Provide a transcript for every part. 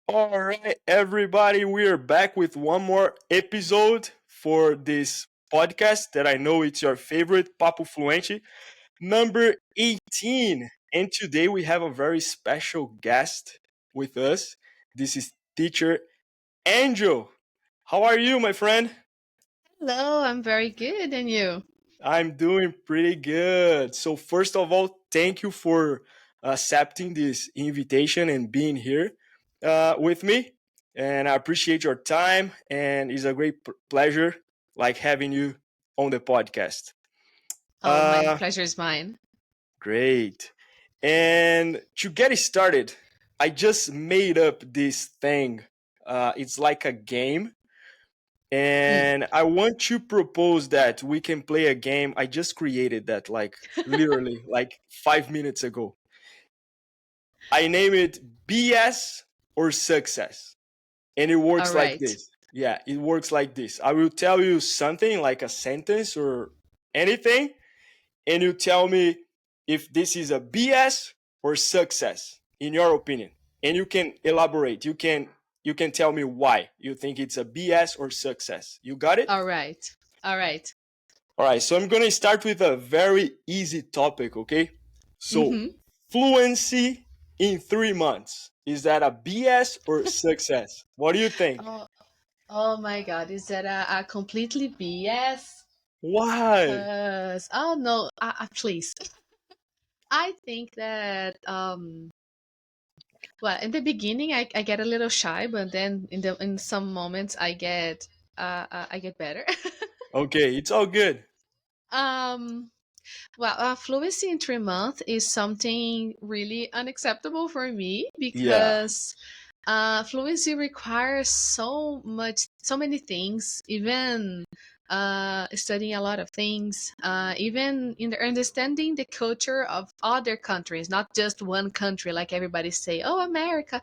All right, everybody, we are back with one more episode for this podcast that I know it's your favorite, PAPO FLUENTE, number 18. And today we have a very special guest with us. This is teacher Angel. How are you, my friend? Hello, I'm very good, and you? I'm doing pretty good. So, first of all, thank you for accepting this invitation and being here with me. And I appreciate your time, and it's a great pleasure like having you on the podcast. Oh, my Uh, pleasure is mine. Great. And to get started, I just made up this thing. It's like a game, Mm. and I want to propose that we can play a game. I just created that like literally like 5 minutes ago. I name it BS or success. And it All works like right. this. Yeah, it works like this. I will tell you something like a sentence or anything, and you tell me if this is a BS or success in your opinion. And you can elaborate. You can tell me why you think it's a BS or success. You got it? All right. All right. All right, so I'm going to start with a very easy topic, okay? So, Mm-hmm. fluency in 3 months. Is that a BS or success? What do you think? Oh, oh my God, is that a completely BS? Why? Because oh no, please. I think that well, in the beginning, I get a little shy, but then in some moments, I get better. Okay, it's all good. um. Well, fluency in 3 months is something really unacceptable for me Yeah. because fluency requires so many things, even studying a lot of things, even in the understanding the culture of other countries, not just one country, like everybody say, oh, America.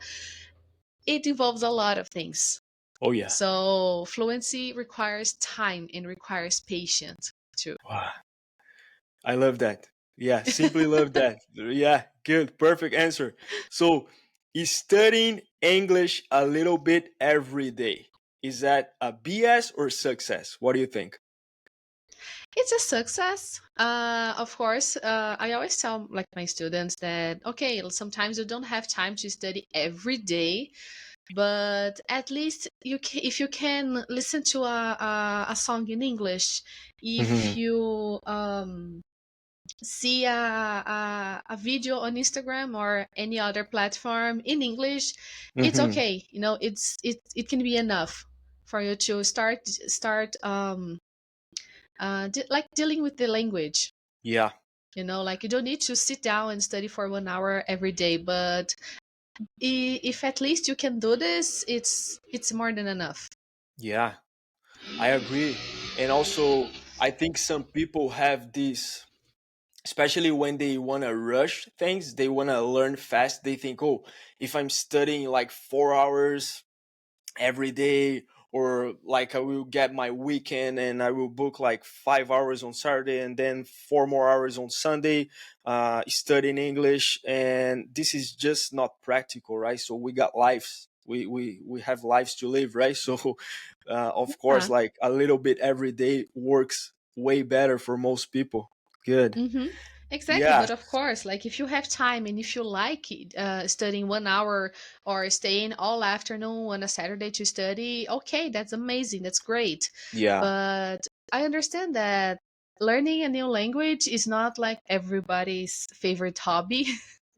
It involves a lot of things. Oh, yeah. So fluency requires time and requires patience too. Wow. I love that. Yeah, simply love that. Yeah, good. Perfect answer. So, is studying English a little bit every day? Is that a BS or success? What do you think? It's a success. Of course, I always tell like my students that okay, sometimes you don't have time to study every day, but at least if you can listen to a song in English, if Hmm. you see a video on Instagram or any other platform in English, it's Hmm. okay. You know, it can be enough for you to start like dealing with the language. Yeah. You know, like you don't need to sit down and study for 1 hour every day, but if at least you can do this, it's more than enough. Yeah, I agree. And also, I think some people have this, especially when they want to rush things, they want to learn fast. They think, oh, if I'm studying like 4 hours every day, or like I will get my weekend and I will book like 5 hours on Saturday and then 4 more hours on Sunday, studying English. And this is just not practical, right? So we got lives. We have lives to live, right? So, of course, Yeah. like a little bit every day works way better for most people. Good. Mm-hmm. Exactly, Yeah. but of course, like if you have time and if you like it, studying 1 hour or staying all afternoon on a Saturday to study, okay, that's amazing, that's great. Yeah. But I understand that learning a new language is not like everybody's favorite hobby.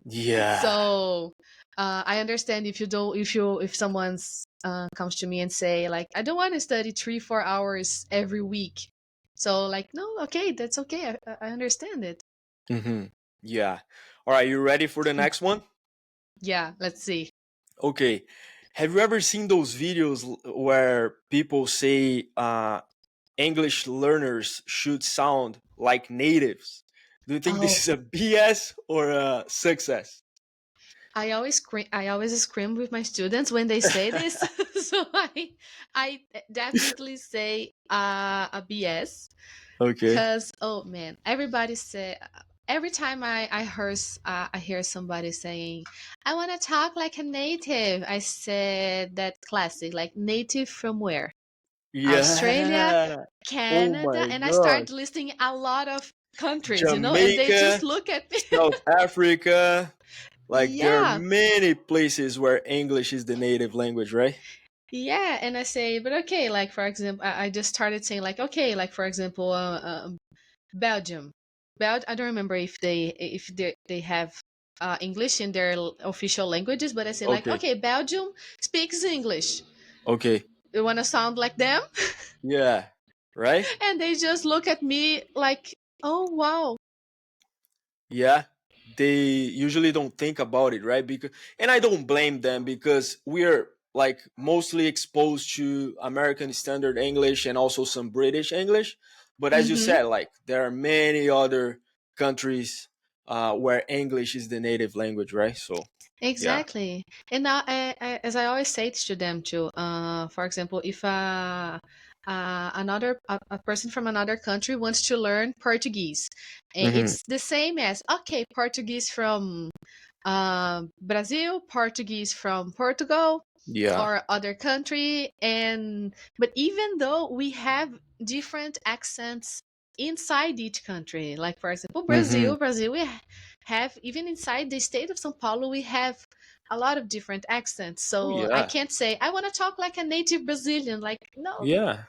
Yeah. So I understand if you don't, if someone's comes to me and say like, I don't want to study 3 4 hours every week. So like, no, okay, that's okay. I understand it. Hmm. Yeah. All right. You ready for the next one? Yeah, let's see. Okay. Have you ever seen those videos where people say English learners should sound like natives? Do you think this Oh, is a BS or a success? I always scream with my students when they say this. So I definitely say a BS Okay. because oh man, everybody say. every time I hear somebody saying, "I want to talk like a native," I said that classic, like native from where? Australia, Yeah. Oh Canada, my and I gosh. start listing a lot of countries, and they just Jamaica, look at me. South Africa. Like there are Yeah, many places where English is the native language, right? yeah, and I say, but okay, like for example, I just started saying like, okay, like for example, Belgium. I don't remember if they have English in their official languages, but I say like, Okay. okay, Belgium speaks English. Okay. You want to sound like them? Yeah. Right? And they just look at me like, oh wow. Yeah. They usually don't think about it, right? Because and I don't blame them because we're like mostly exposed to American Standard English and also some British English. But as you Hmm. said, like there are many other countries where English is the native language, right? So yeah. Exactly. And now, as I always say to them too, for example, if a person from another country wants to learn Portuguese, Hmm. it's the same as okay, Portuguese from Brazil, Portuguese from Portugal, Yeah. or other country, and but even though we have different accents inside each country, like for example Hmm. Brazil, we have, even inside the state of Sao Paulo, we have a lot of different accents. Oh So I yeah. can't say I want to talk like a native Brazilian, like no, Yeah.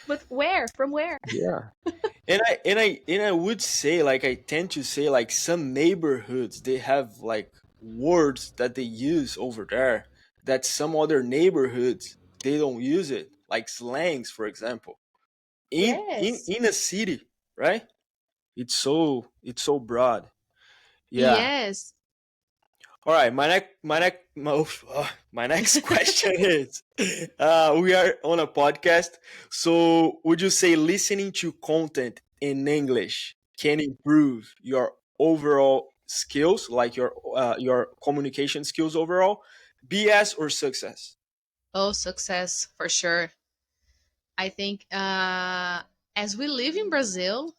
but where, from where? Yeah. And I would say like I tend to say like some neighborhoods they have like words that they use over there that some other neighborhoods they don't use it, like slangs for example. In Yes. in a city, right? It's so broad. Yeah. Yes. All right, my next question is we are on a podcast, so would you say listening to content in English can improve your overall skills, like your communication skills overall, BS or success? Oh, success for sure. I think as we live in Brazil,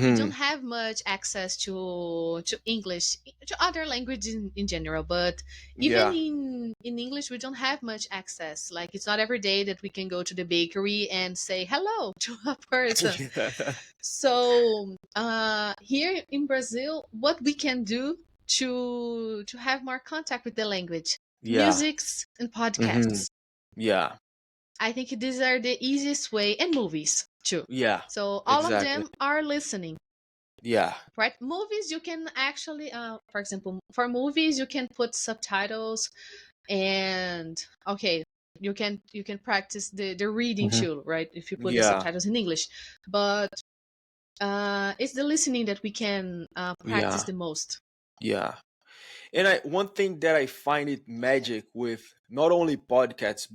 we don't Mm-hmm. have much access to English, to other languages in general. But even Yeah. in English, we don't have much access. Like it's not every day that we can go to the bakery and say hello to a person. So here in Brazil, what we can do to have more contact with the language, Yeah. musics and Mm-hmm. podcasts. Yeah. I think these are the easiest way, and movies too. Yeah. So all of Exactly. them are listening, Yeah. right? Movies you can actually, for example, for movies you can put subtitles, and okay, you can practice the reading Hmm. too, right? If you put the Yeah. subtitles in English, but it's the listening that we can practice Yeah. the most. Yeah. And one thing that I find it magic with not only podcasts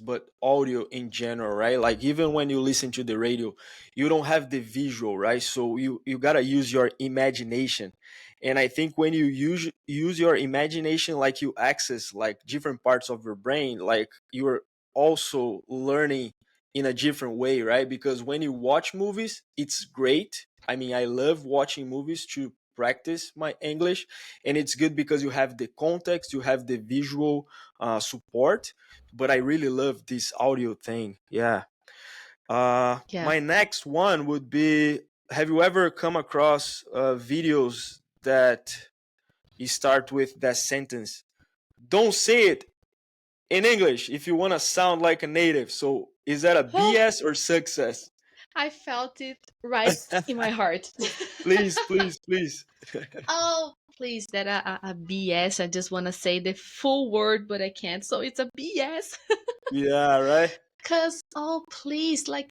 but audio in general, right? Like even when you listen to the radio, you don't have the visual, right? So you got to use your imagination. And I think when you use your imagination, like you access like different parts of your brain, like you're also learning in a different way, right? Because when you watch movies, it's great. I mean, I love watching movies to practice my English, and it's good because you have the context, you have the visual support. But I really love this audio thing. Yeah. Yeah. My next one would be: have you ever come across videos that you start with that sentence? Don't say it in English if you want to sound like a native. So is that a Oh, BS or success? I felt it right in my heart. Please, please, please. Oh, please, that a BS. I just want to say the full word, but I can't. So it's a BS. Yeah, right. Cause oh, please, like,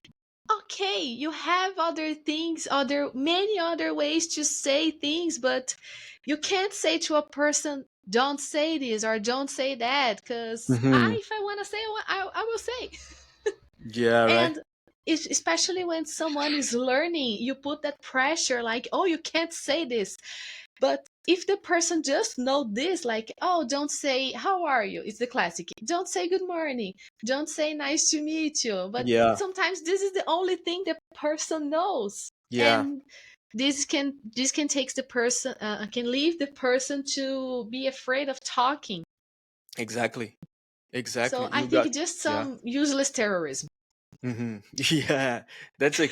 okay, you have other things, other many other ways to say things, but you can't say to a person, "Don't say this" or "Don't say that." Cause Hmm. if I want to say, I will say. Yeah, right. And especially when someone is learning, you put that pressure, like, "Oh, you can't say this." But if the person just know this, like, oh, don't say how are you, it's the classic. Don't say good morning. Don't say nice to meet you. But Yeah, sometimes this is the only thing the person knows. yeah. And this can take the person can leave the person to be afraid of talking. Exactly. So Exactly. I You think got it's just yeah. some useless terrorism. Hmm. Yeah, that's a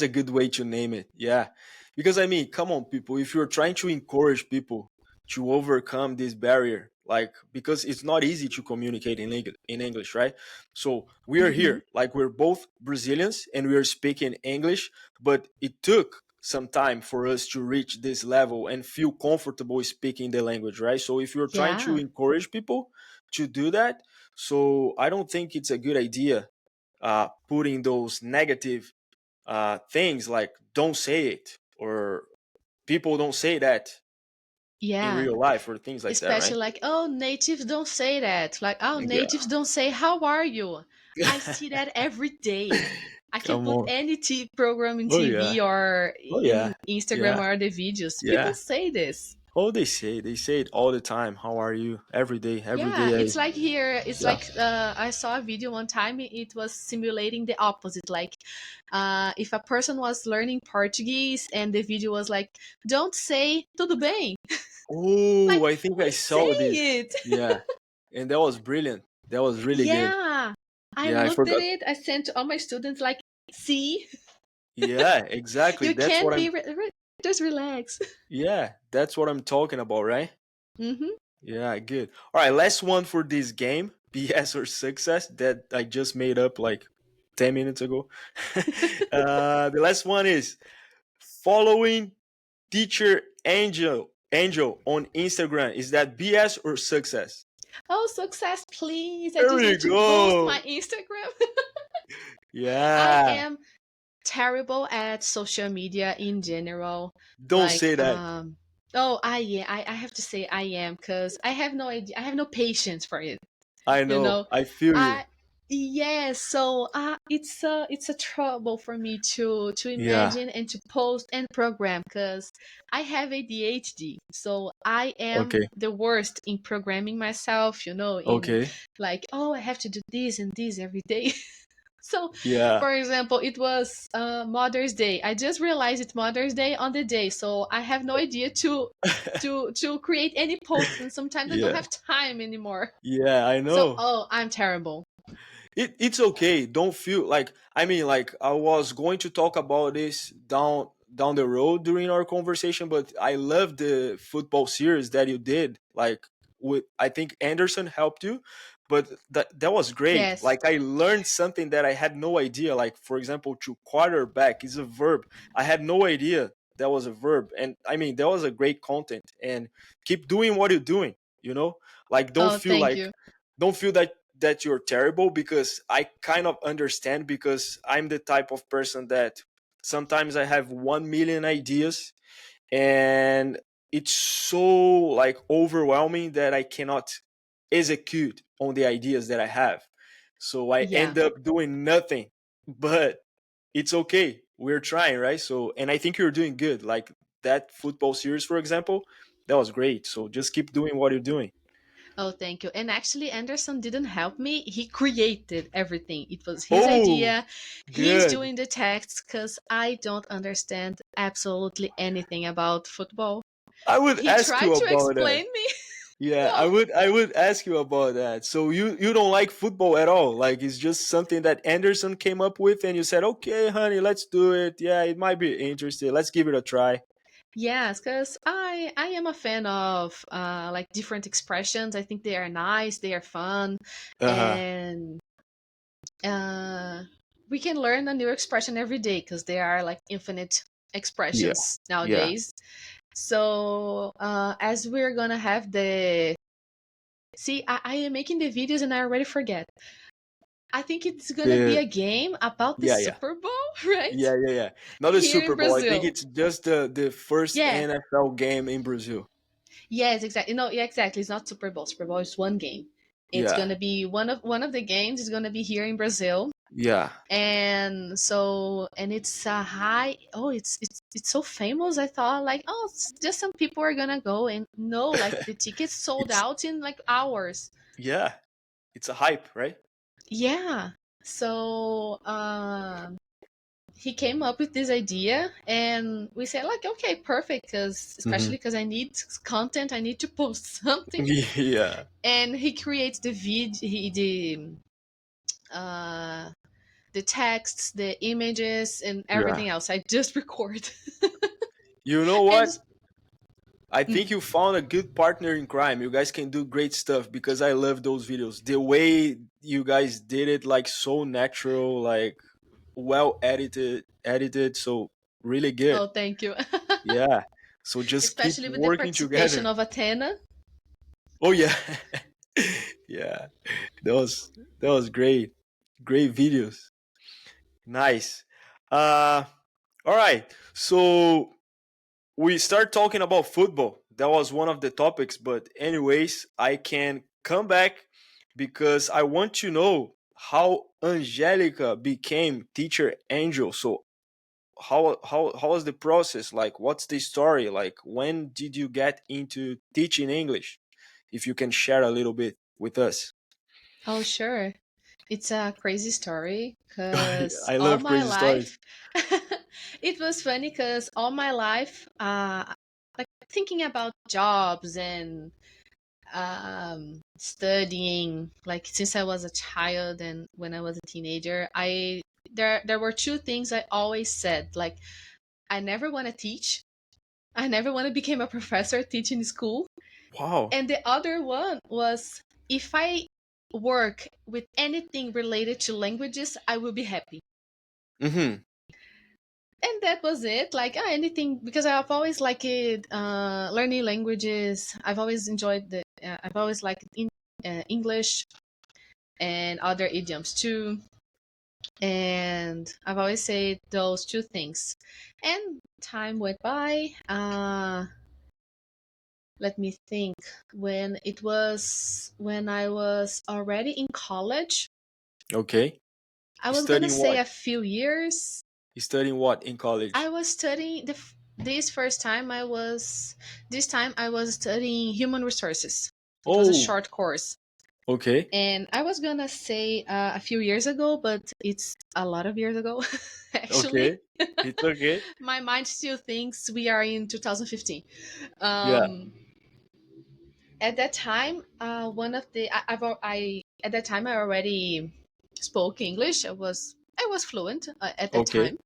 good way to name it. Yeah, because I mean, come on, people. If you're trying to encourage people to overcome this barrier, like because it's not easy to communicate in English, right? So we are Hmm. here, like we're both Brazilians and we are speaking English, but it took some time for us to reach this level and feel comfortable speaking the language, right? So if you're trying to Yeah, encourage people to do that, so I don't think it's a good idea putting those negative things like don't say it or people don't say that in yeah. real life or things like that, Especially right? like, oh, natives don't say that. Like, oh, Yeah. natives don't say, how are you? I see that every day. I can Come put on. any program in Oh yeah. TV or Oh in yeah. Instagram Yeah. or the videos. People Yeah. say this. Oh, they say it all the time. How are you? Every Yeah, day. it's like here. It's Yeah. like I saw a video one time. It was simulating the opposite. Like, if a person was learning Portuguese and the video was like, "Don't say tudo bem." Oh, Like, I think I we saw say this. it. Yeah. And that was brilliant. That was really good. Yeah, I Yeah, I looked at forgot. it. I sent to all my students like, "See, Yeah, exactly. you That's can what be I'm just relax." yeah, that's what I'm talking about, right? Hmm. Yeah, good. All right, last one for this game, BS or success that I just made up like 10 minutes ago. The last one is following teacher Angel on Instagram. Is that BS or success? Oh, success, please! I There just we want to boost go. my Instagram. I Yeah. am terrible at social media in general. Don't Like, say that. oh, I have to say I am because I have no idea. I have no patience for it. I You know. know, I feel you. I yes. So it's a trouble for me to Yeah. imagine and to post and program because I have ADHD. So I am Okay. the worst in programming myself. In Okay. like, oh, I have to do this and this every day. So, Yeah. for example, it was Mother's Day. I just realized it's Mother's Day on the day, so I have no idea to create any posts, and sometimes I don't Yeah. have time anymore. Yeah, I So, know. oh, I'm terrible. It's okay. Don't feel like I mean like I was going to talk about this down the road during our conversation, but I love the football series that you did. Like with I think Anderson helped you, but that was great. Yes. Like I learned something that I had no idea. Like for example, to quarterback is a verb. I had no idea that was a verb, and I mean that was a great content. And keep doing what you're doing. You know, like Oh, thank you. don't feel that you're terrible because I kind of understand because I'm the type of person that sometimes I have 1 million ideas and it's so like overwhelming that I cannot execute on the ideas that I have. So I Yeah. end up doing nothing. But it's okay. We're trying, right? So and I think you're doing good. Like that football series for example, that was great. So just keep doing what you're doing. Oh, thank you. And actually, Anderson didn't help me. He created everything. It was his Oh, idea. He's good. doing the text because I don't understand absolutely anything about football. I would He ask tried you to about that. explain me. Yeah, No. I would ask you about that. So you don't like football at all? Like it's just something that Anderson came up with and you said, "Okay, honey, let's do it. Yeah, it might be interesting. Let's give it a try." Yes, because I am a fan of like different expressions. I think they are nice, they are fun, Uh-huh. and uh, we can learn a new expression every day because there are like infinite Yeah. expressions Yeah. nowadays. So as we're gonna have the see, I am making the videos and I already forget. I think it's gonna be The a game about the yeah, yeah. Super Bowl, right? Yeah. Not the Here in Super Bowl. I think Brazil. it's just the first Yeah. NFL game in Brazil. Yes, exactly. No, yeah, exactly. It's not Super Bowl. Super Bowl is one game. It's Yeah. gonna be one of the games is gonna be here in Brazil, Yeah. and it's a high. Oh, it's so famous. I thought like, oh, it's just some people are gonna go, and no, like the tickets sold It's out in like hours. yeah. It's a hype, right? Yeah. So he came up with this idea, and we said like, okay, perfect, because Hmm. especially because I need content, I need to post something. Yeah. And he creates the uh the texts, the images, and Yeah. everything else. I just record. You know And what? I think you found a good partner in crime. You guys can do great stuff because I love those videos. The way you guys did it, like so natural, like well edited, so really good. oh, thank you. Yeah. So just keep Especially with the working participation together. of Athena. Oh yeah. Yeah. That was that was great. Great videos. Nice. Uh all right. So we start talking about football. That was one of the topics, but anyways, I can come back because I want to know how Angelica became teacher Angel. So how was the process? Like what's the story? Like when did you get into teaching English? If you can share a little bit with us. Oh, sure. It's a crazy story because I all love my crazy stories. life, it was funny because all my life, like thinking about jobs and studying, like since I was a child and when I was a teenager, there were two things I always said. Like, I never want to teach. I never want to become a professor teaching school. Wow. And the other one was, if I work with anything related to languages, I will be happy. Mm-hmm. And that was it. Like, anything, because I've always liked it, learning languages. I've always liked English and other idioms too. And I've always said those two things. And time went by. Let me think. When I was already in college, Okay. I You was gonna studying say what? a few years. You studying what in I college? was studying this first time this time I was studying human resources. It was a Oh, short course. okay. And I was gonna say a few years ago, but it's a lot of years ago, actually. Okay. It's okay. My mind still thinks we are in 2015. Yeah. Um, at that time, one of the I at that time I already spoke English. I was fluent at that Okay. time,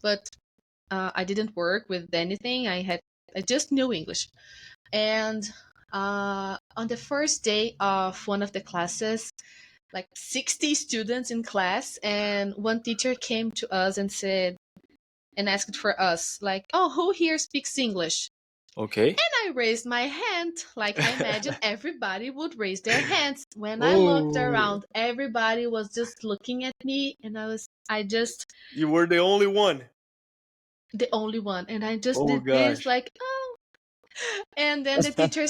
but I didn't work with anything. I just knew English. And on the first day of one of the classes, like 60 students in class, and one teacher came to us and said and asked for us, like, "Oh, who here speaks English?" Okay. And I raised my hand, like I imagine everybody would raise their hands. When I looked Oh, around, everybody was just looking at me, and I just you were the only one. the only one, and I just Oh did this, gosh. like, oh. And then the teacher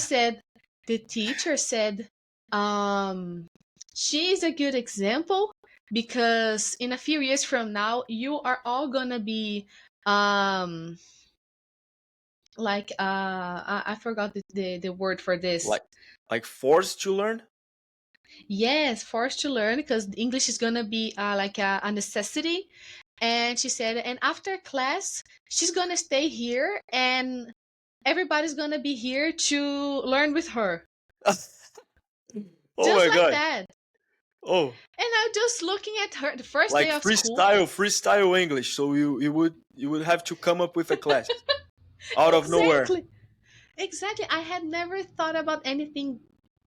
said, um, she is a good example because in a few years from now, you are all gonna be, um, like, I forgot the word for this. like like forced to learn? Yes, forced to learn because English is gonna be like a necessity. And she said, and after class, she's gonna stay here, and everybody's gonna be here to learn with her. Oh Just my like gosh. that. Oh, And I'm just looking at her the first like day of school. freestyle English. So you would have to come up with a class out of nowhere. Exactly. Exactly. I had never thought about anything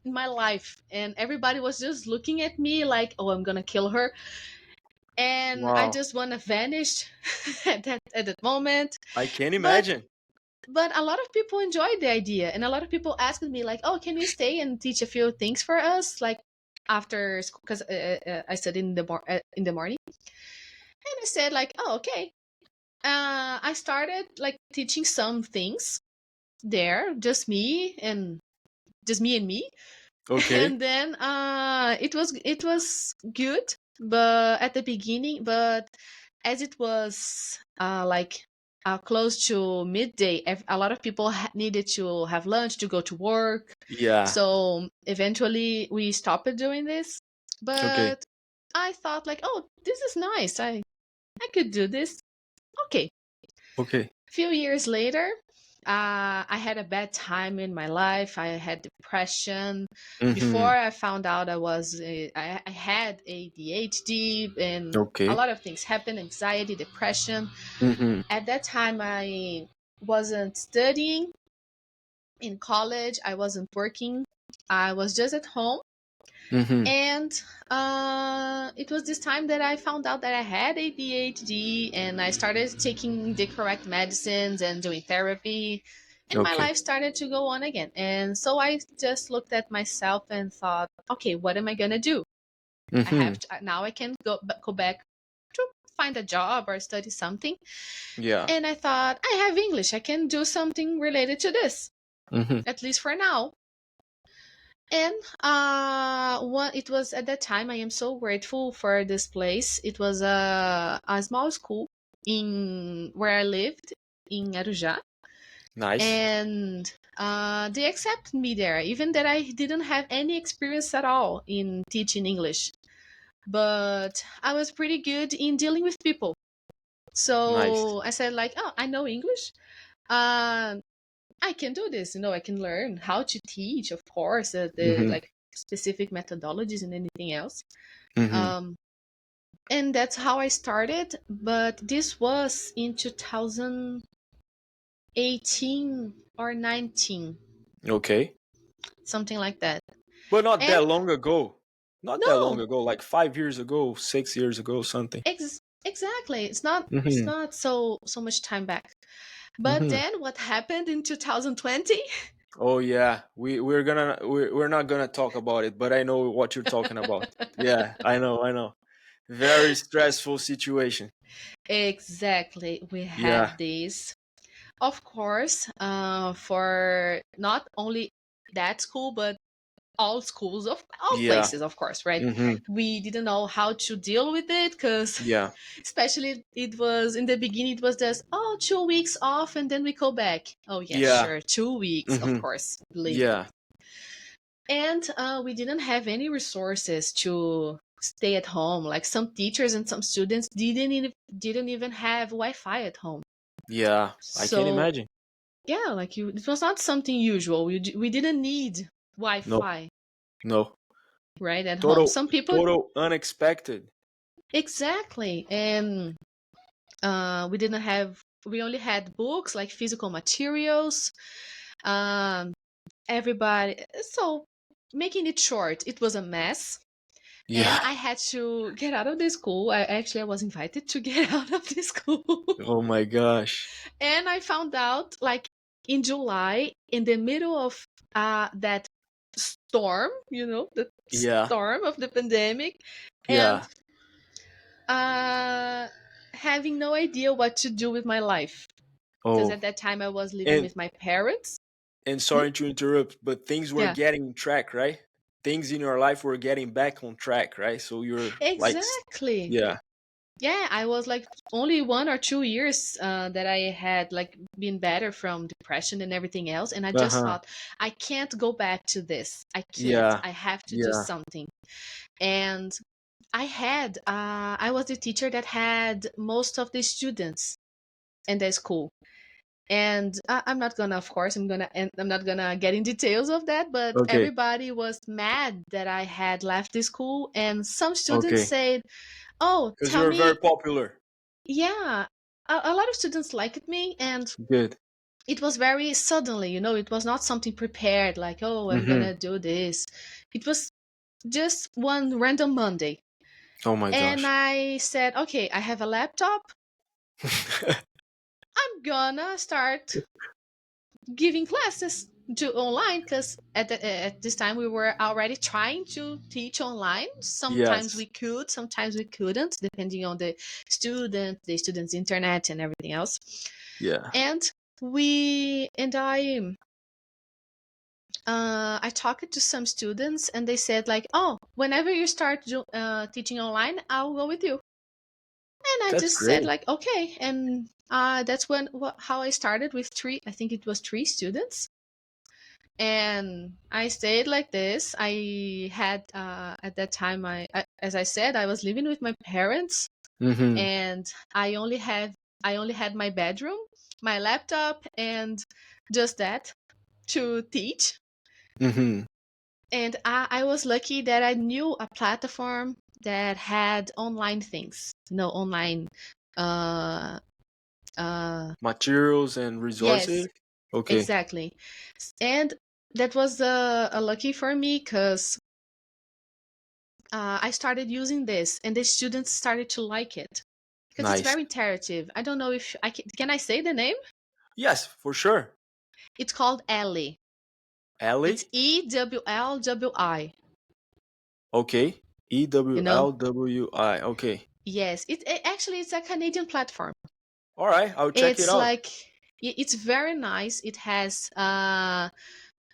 in my life. And everybody was just looking at me like, oh, I'm gonna kill her. And I Wow. just wanna vanish at that moment. I can But imagine. but a lot of people enjoyed the idea, and a lot of people asked me like, oh, can you stay and teach a few things for us, like after school, because I studied in the morning. And I said like, oh, okay. I started like teaching some things there, just me and me. Okay. And then it was good, but at the beginning, but as it was like close to midday, a lot of people needed to have lunch to go to work. Yeah. So eventually we stopped doing this. Okay. But I thought like, oh, this is nice. I could do this. Okay. Okay. A few years later, I had a bad time in my life. I had depression. Mm-hmm. Before I found out I had ADHD, and a Okay. lot of things happened, anxiety, depression. Mm-hmm. At that time, I wasn't studying in college. I wasn't working. I was just at home. Mm-hmm. And it was this time that I found out that I had ADHD, and I started taking the correct medicines and doing therapy, and my Okay. life started to go on again. And so I just looked at myself and thought, okay, what am I gonna do? I Mm-hmm. have to, now I can go back to find a job or study something. Yeah. And I thought, I have English, I can do something related to this, Mm-hmm. at least for now. And what it was at that time, I am so grateful for this place. It was a small school in where I lived in Arujá, Nice. and they accepted me there, even that I didn't have any experience at all in teaching English. But I was pretty good in dealing with people. Nice. So I said like, oh, I know English. Uh, I can do this. I can learn how to teach, of course, the Mm-hmm. like specific methodologies and anything else. Mm-hmm. Um, and that's how I started. But this was in 2018 or 19, Okay. something like that. But not And that long ago. Not that long no, ago, like 5 years ago, 6 years ago, something. exactly. It's Mm-hmm. not so much time back. But Mm-hmm. then what happened in 2020? Oh yeah, we're not gonna talk about it, but I know what you're talking about. Yeah, I know. Very stressful situation. Exactly. We Yeah, have this. Of course, for not only that school, but all schools of all yeah. places, of course, right? Mm-hmm. We didn't know how to deal with it because, Yeah, especially, it was in the beginning, it was just, oh, 2 weeks off and then we go back. Oh, yeah, yeah. sure, 2 weeks, of Mm-hmm. course, believe me. Yeah, And we didn't have any resources to stay at home. Like some teachers and some students didn't even have Wi-Fi at home. yeah. I can So imagine. yeah, like it was not something usual. We didn't need No, Wi-Fi no. right at home. Total, Some people total unexpected. exactly, and we didn't have. We only had books like physical materials. Um, everybody. So making it short, it was a mess. And Yeah. I had to get out of the school. I was invited to get out of the school. Oh my gosh. And I found out like in July, in the middle of that storm, the Yeah, storm of the pandemic, and yeah. uh, having no idea what to do with my life. Because Oh, at that time I was living and with my parents. Hmm? sorry to interrupt, but things were Yeah, getting on track, right? Things in your life were getting back on track, right? So you're like, exactly. yeah. Yeah, I was like only 1 or 2 years that I had like been better from depression and everything else, and I just Uh-huh. thought I can't go back to this. I can't. Yeah. I have to do Yeah. something. And I was the teacher that had most of the students in the school. And I'm not gonna, of course, I'm not gonna get in details of that, but Okay. everybody was mad that I had left the school, and some students Okay. said, "Oh, Because tell you're very me." popular. Yeah, a lot of students liked me, and Good. it was very suddenly, it was not something prepared, like, oh, I'm Mm-hmm. gonna do this. It was just one random Monday. Oh my And gosh. I said, okay, I have a laptop. I'm gonna start giving classes to online because at this time we were already trying to teach online. Sometimes Yes. we could, sometimes we couldn't, depending on the student's internet and everything else. Yeah. And we and I talked to some students and they said like, oh, whenever you start teaching online, I'll go with you. And I That's just said great. like, okay. And that's how I started with three. I think it was three students. And I stayed like this. I had at that time, as I said, I was living with my parents. Mm-hmm. and I only had my bedroom, my laptop, and just that to teach. Mm-hmm. And I was lucky that I knew a platform that had online things, online. Uh, Materials and yes, resources. Okay. exactly. And that was a lucky for me because I started using this, and the students started to like it because it's Nice. very interactive. I don't know if can I say the name? Yes, for sure. It's called Ellie. It's Ellie. EWLWI. Okay. E You W know? L W I. Okay. Yes, actually it's a Canadian platform. All right. I'll check it It's out. like it's very nice. It has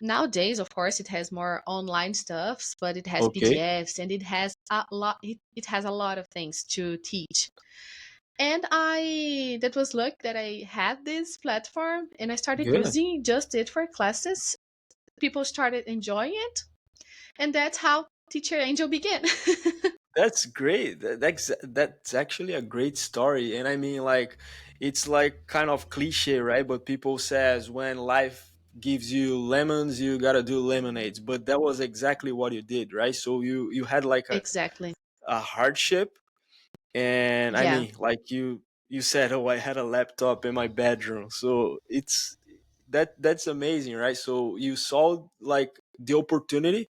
nowadays, of course, it has more online stuffs, but it has Okay. PDFs and it has a lot. It has a lot of things to teach. And I that was luck that I had this platform and I started Good. using just it for classes. People started enjoying it, and that's how Teacher Angel began. That's great. That's actually a great story. And I mean, like, it's like kind of cliche, right? But people says when life gives you lemons, you gotta do lemonades. But that was exactly what you did, right? So you had like Exactly. a hardship, and I Yeah. mean, like you said, oh, I had a laptop in my bedroom. So it's that's amazing, right? So you saw like the opportunity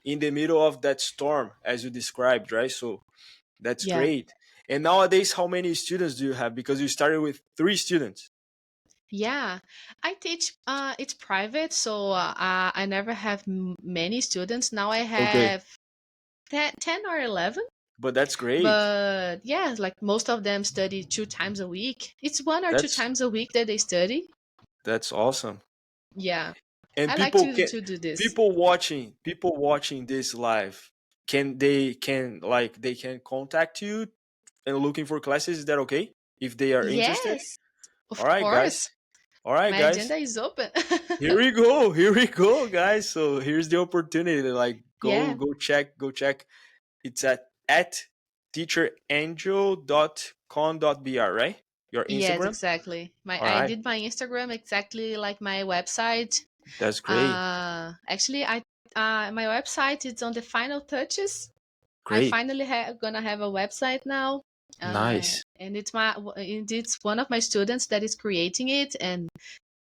in the middle of that storm, as you described, right? So that's Yeah. great. And nowadays, how many students do you have? Because you started with 3 students. Yeah. I teach it's private, so I never have many students. Now I Okay, have 10 or 11. but that's great. But yeah, like most of them study 2 times a week. It's 1 or 2 That's times a week that they study. that's awesome. Yeah. And I like people can to do this. people watching this live, they can contact you and looking for classes. Is that okay? If they are interested. Yes, All of right, guys. course. All right, My guys. agenda is open. Here we go. Here we go, guys. So here's the opportunity to like Yeah. go check. It's at teacherangel.com.br, right? Your Yes, Instagram. exactly. My All I right. did my Instagram exactly like my website. That's great. Actually, I my website is on the final touches. I Great. finally gonna have a website now. Nice. And it's one of my students that is creating it, and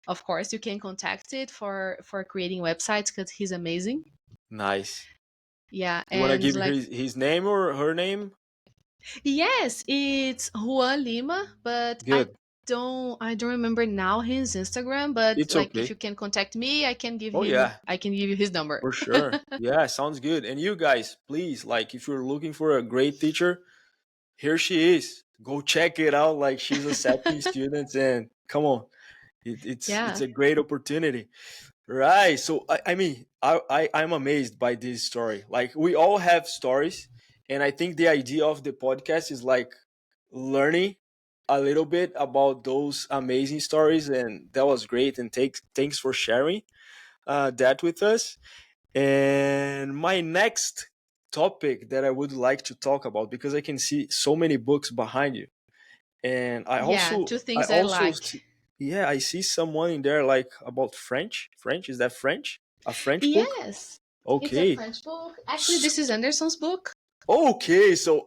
of course you can contact it for creating websites because he's amazing. Nice. Yeah, You want to and give like his name or her name? yes, it's Juan Lima, but Good. I don't remember now his Instagram, but It's like if okay. you can contact me, Oh yeah, I can give you his number. for sure. Yeah, sounds good. And you guys, please, like if you're looking for a great teacher, here she is. Go check it out. Like she's accepting students and come on. It's Yeah. a great opportunity. Right. So I mean, I'm amazed by this story. Like we all have stories, and I think the idea of the podcast is like learning a little bit about those amazing stories, and that was great. And thanks for sharing that with us. And my next topic that I would like to talk about, because I can see so many books behind you, and Yeah, two I things I also like. see, yeah, I see someone in there like about French, is that French, a French book? Yes. It's a Okay. French book. Actually, S- this is Anderson's book. okay, so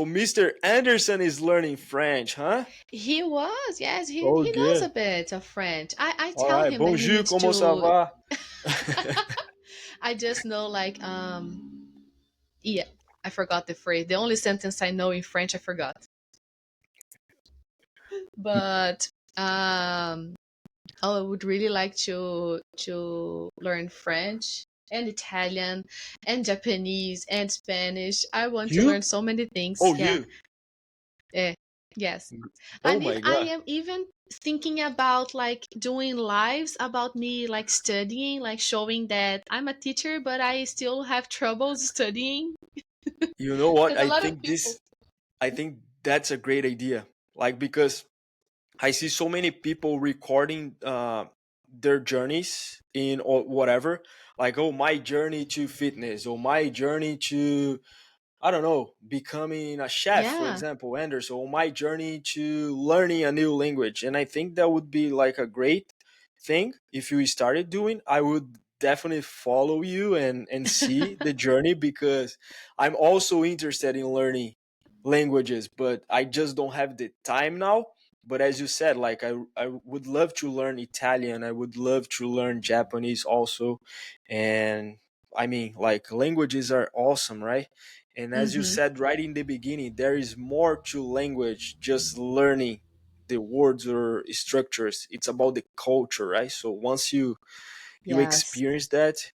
Mr. Anderson is learning French, huh? He was, yes, Oh he knows a good. bit of French. I All tell right, him that he bonjour, needs comment ça to va? I just know like yeah, I forgot the phrase. The only sentence I know in French I forgot. But I would really like to learn French and Italian and Japanese and Spanish. I want to learn You? so many things. Oh Yeah. you. Eh, yes. Oh my I god. am even thinking about like doing lives about me like studying, like showing that I'm a teacher but I still have troubles studying You know what? because a lot of people. I think that's a great idea. Like because I see so many people recording their journeys in or whatever, like oh my journey to fitness or my journey to I don't know, becoming a chef, for Yeah. example, Anderson, on my journey to learning a new language. And I think that would be like a great thing if you started doing. I would definitely follow you and see the journey, because I'm also interested in learning languages, but I just don't have the time now. But as you said, like I would love to learn Italian. I would love to learn Japanese also. And I mean, like languages are awesome, right? And as you Mm-hmm. said right in the beginning, there is more to language just learning the words or structures. It's about the culture, right? So once you Yes. experience that,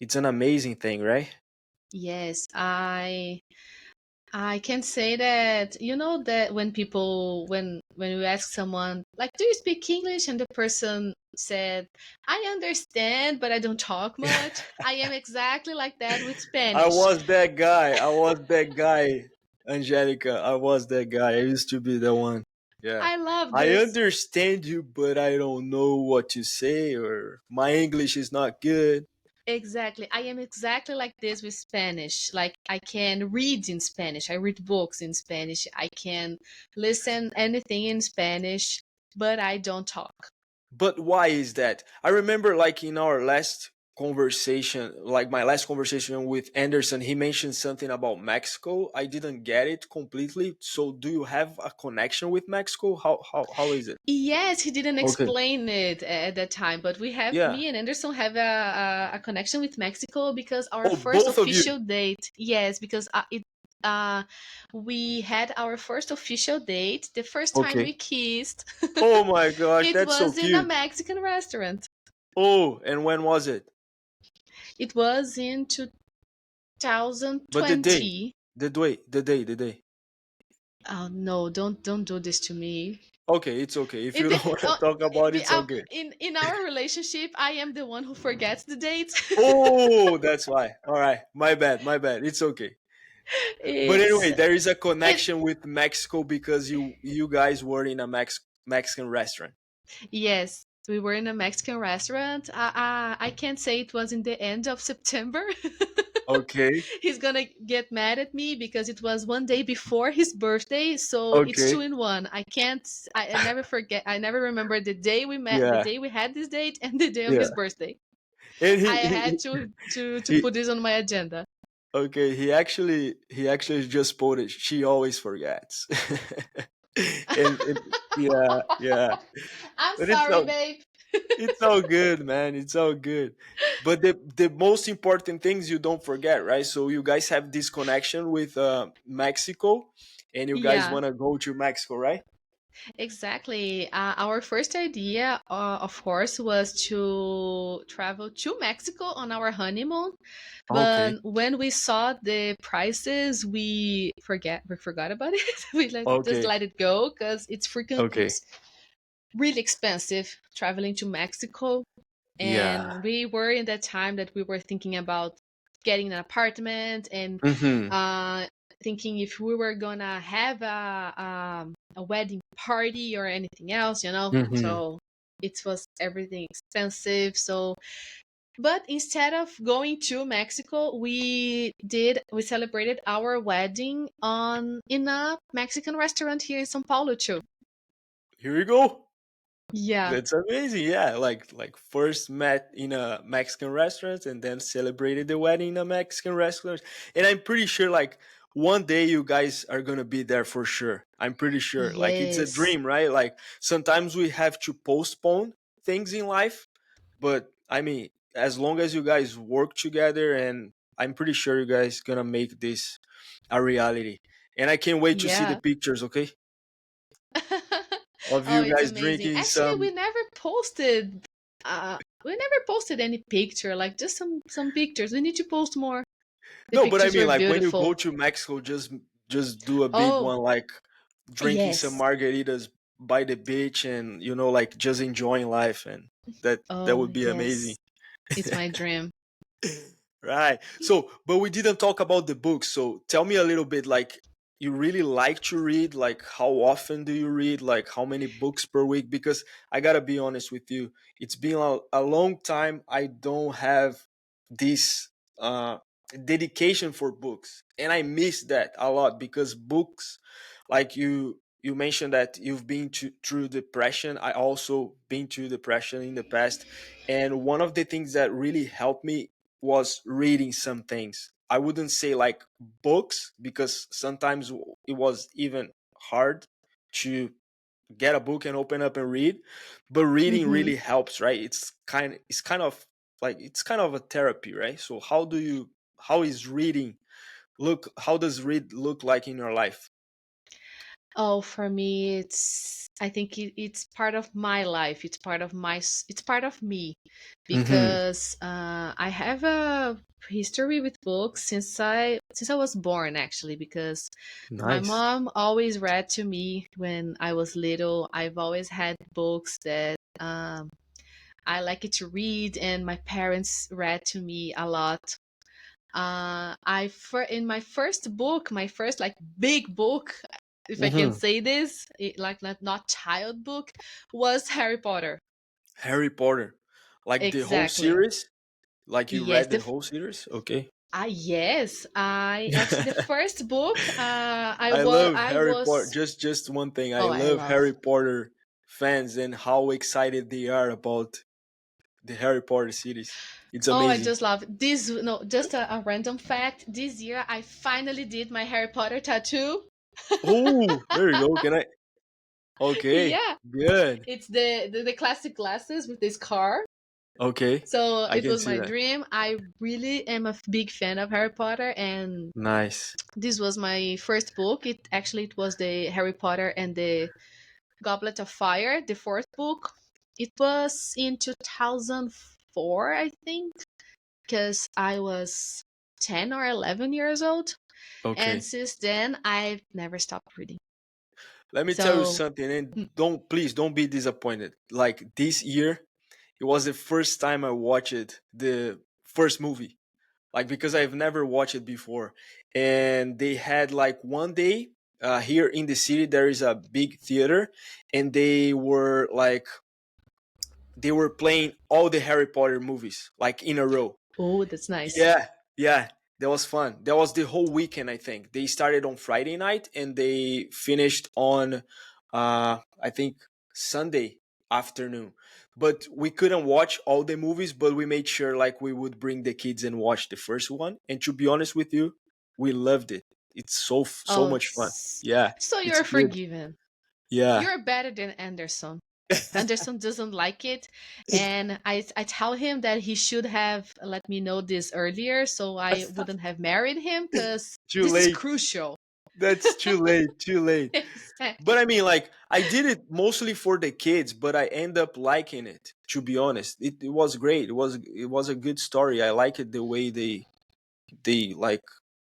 it's an amazing thing, right? Yes. I can say that, you know, that when people, when we ask someone like, do you speak English, and the person said, I understand but I don't talk much. I am exactly like that with I Spanish. was that guy. I was that guy, Angelica. I was that guy. I used to be the one. Yeah. I love I this. understand you, but I don't know what to say, or my English is not good. Exactly. I am exactly like this with Spanish. Like, I can read in Spanish. I read books in Spanish. I can listen anything in Spanish, but I don't talk. But why is that? I remember, like in our last conversation, like my last conversation with Anderson, he mentioned something about Mexico. I didn't get it completely. So, do you have a connection with Mexico? How is it? Yes, he didn't Okay. explain it at that time, but we have, Yeah. me and Anderson have a connection with Mexico because our Oh, first both of you. official date, yes, because uh we had our first official date, the first time Okay. we kissed. Oh my gosh, It that's so was in a cute. Mexican restaurant. Oh, and when was it? It was in But the day, 2020. the day. Oh no, don't do this to me. Okay, it's okay. If It, you be- don't want to talk about it, it's okay. in our relationship, I am the one who forgets the dates. Oh, that's why. All right, my bad, my bad. It's okay. But it's anyway, there is a it connection with Mexico because you guys were in a Mexican restaurant. Yes, we were in a Mexican restaurant. I can't say it was in the end of September. Okay, He's gonna get mad at me because it was one day before his birthday, so it's two okay, in one. I can't. I never forget. I never remember the day we met, the yeah, day we had this date, and the day of yeah. his birthday. And I he had he, to he put this on my agenda. okay. He actually just quoted. She always forgets. And yeah, yeah. I'm But it's sorry, all babe. it's all good, man. It's all good. But the most important things you don't forget, right? So you guys have this connection with Mexico, and you guys Yeah. want to go to Mexico, right? Exactly. Our first idea, of course, was to travel to Mexico on our honeymoon. Okay. But when we saw the prices, we forgot about it. We just Okay. let it go because Okay. it's really expensive traveling to Mexico. Yeah. And we were in that time that we were thinking about getting an apartment and Mhm. uh, thinking if we were gonna have a wedding party or anything else, you know. Mhm. So it was everything expensive. So, but instead of going to Mexico, we celebrated our wedding on in a Mexican restaurant here in São Paulo too. Here we go. Yeah. That's amazing. Yeah, like first met in a Mexican restaurant and then celebrated the wedding in a Mexican restaurant. And I'm pretty sure like one day you guys are going to be there for sure. I'm pretty sure. Like it's a Yes. dream, right? Like sometimes we have to postpone things in life, but I mean, as long as you guys work together, and I'm pretty sure you guys going to make this a reality. And I can't wait to see the Yeah. pictures, okay? Of Oh, you it's guys amazing. drinking Actually, some. we never posted any picture, like just some pictures. We need to post more. The No, but I pictures mean, were like when you go beautiful. to Mexico, just do a big Oh, one, like drinking some yes. margaritas by the beach, and like just enjoying life, and that Oh, would be amazing. yes. It's my dream. Right. So, but we didn't talk about the books. So, tell me a little bit. Like, you really like to read? Like, how often do you read? Like, how many books per week? Because I gotta be honest with you, it's been a long time. I don't have this uh dedication for books, and I miss that a lot because books, like you mentioned that you've been through depression. I also been through depression in the past, and one of the things that really helped me was reading some things. I wouldn't say like books, because sometimes it was even hard to get a book and open up and read, but reading Mm-hmm. really helps, right? It's kind of like it's kind of a therapy, right? So how is reading look how does read look like in your life? Oh, for me, I think it's part of my life. It's part of it's part of me, Hmm. because I have a history with books since I was born, actually, because my Nice. mom always read to me when I was little. I've always had books that I like it to read, and my parents read to me a lot. In my first book, my first like big book, if I can Hmm. say this, like not child book, was Harry Potter. Harry Potter, like the whole Exactly. series, like you Yes, read the whole series? Okay. yes, I actually, the first book, I love I Harry Potter. was. Just one thing, I Oh, I love love. Harry Potter fans and how excited they are about the Harry Potter series. It's Oh, I amazing. just love this. No, just a random fact. This year, I finally did my Harry Potter tattoo. Oh, there you go. Can I? Okay, Yeah, good. it's the classic glasses with this car. Okay, So I it can was see my that. dream. I really am a big fan of Harry Potter, and Nice. this was my first book. It was the Harry Potter and the Goblet of Fire, the fourth book. It was in 2004, I think, because I was 10 or 11 years old. And Okay. since then, I've never stopped reading. Let me tell you So, something, and don't be disappointed. Like this year, it was the first time I watched the first movie. Like because I've never watched it before, and they had like one day here in the city there is a big theater, and they were playing all the Harry Potter movies like in a row. oh, that's nice. Yeah, yeah, that was fun. That was the whole weekend. I think they started on Friday night and they finished on, I think Sunday afternoon. But we couldn't watch all the movies, but we made sure like we would bring the kids and watch the first one. And to be honest with you, we loved it. It's so Oh, much fun. Yeah, so it's you're good. forgiven. Yeah. You're better than Anderson. Anderson doesn't like it, and I tell him that he should have let me know this earlier so I wouldn't have married him, because Too this is late. crucial. That's too late. Too late. But Exactly. I mean, like, I did it mostly for the kids, but I end up liking it. To be honest, it was great. It was a good story. I like it the way they like